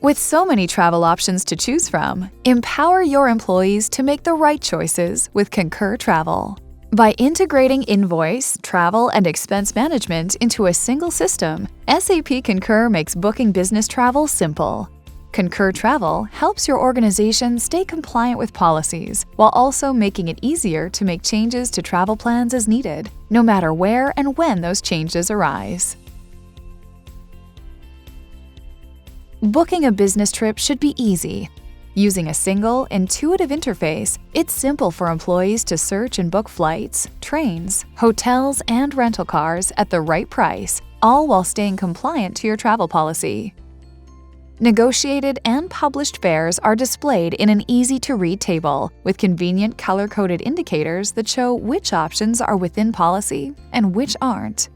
With so many travel options to choose from, empower your employees to make the right choices with Concur Travel. By integrating invoice, travel, and expense management into a single system, SAP Concur makes booking business travel simple. Concur Travel helps your organization stay compliant with policies while also making it easier to make changes to travel plans as needed, no matter where and when those changes arise. Booking a business trip should be easy. Using a single, intuitive interface, it's simple for employees to search and book flights, trains, hotels, and rental cars at the right price, all while staying compliant to your travel policy. Negotiated and published fares are displayed in an easy-to-read table with convenient color-coded indicators that show which options are within policy and which aren't.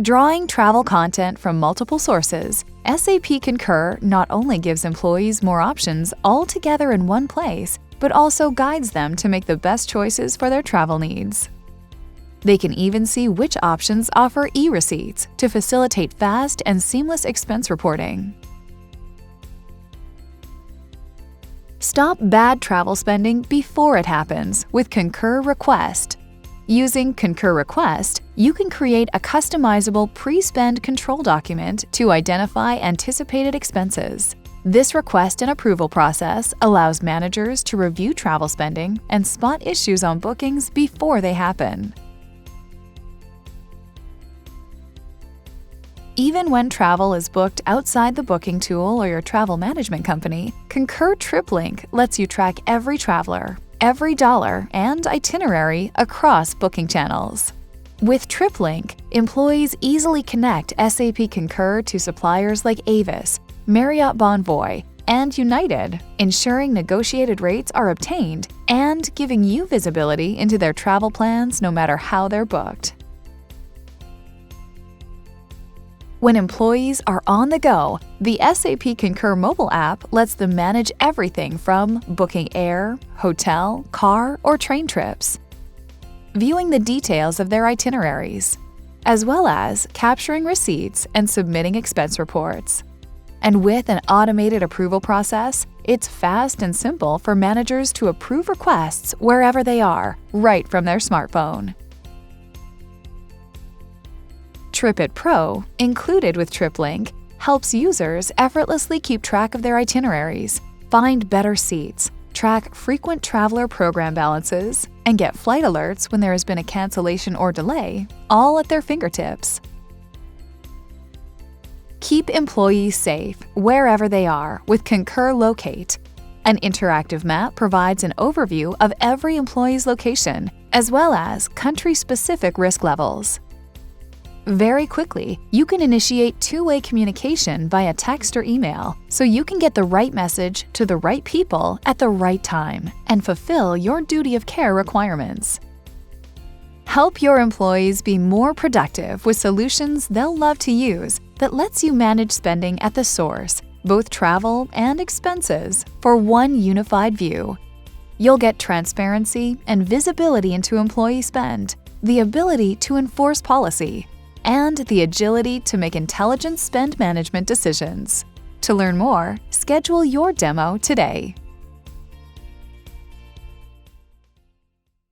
Drawing travel content from multiple sources, SAP Concur not only gives employees more options all together in one place, but also guides them to make the best choices for their travel needs. They can even see which options offer e-receipts to facilitate fast and seamless expense reporting. Stop bad travel spending before it happens with Concur Request. Using Concur Request, you can create a customizable pre-spend control document to identify anticipated expenses. This request and approval process allows managers to review travel spending and spot issues on bookings before they happen. Even when travel is booked outside the booking tool or your travel management company, Concur TRIPLINK lets you track every traveler, every dollar, and itinerary across booking channels. With TRIPLINK, employees easily connect SAP Concur to suppliers like Avis, Marriott Bonvoy, and United, ensuring negotiated rates are obtained and giving you visibility into their travel plans no matter how they're booked. When employees are on the go, the SAP Concur mobile app lets them manage everything from booking air, hotel, car, or train trips, viewing the details of their itineraries, as well as capturing receipts and submitting expense reports. And with an automated approval process, it's fast and simple for managers to approve requests wherever they are, right from their smartphone. TRIPIT Pro, included with TRIPLINK, helps users effortlessly keep track of their itineraries, find better seats, track frequent traveler program balances, and get flight alerts when there has been a cancellation or delay, all at their fingertips. Keep employees safe wherever they are with Concur Locate. An interactive map provides an overview of every employee's location, as well as country-specific risk levels. Very quickly, you can initiate two-way communication via text or email, so you can get the right message to the right people at the right time and fulfill your duty of care requirements. Help your employees be more productive with solutions they'll love to use that lets you manage spending at the source, both travel and expenses, for one unified view. You'll get transparency and visibility into employee spend, the ability to enforce policy, and the agility to make intelligent spend management decisions. To learn more, schedule your demo today.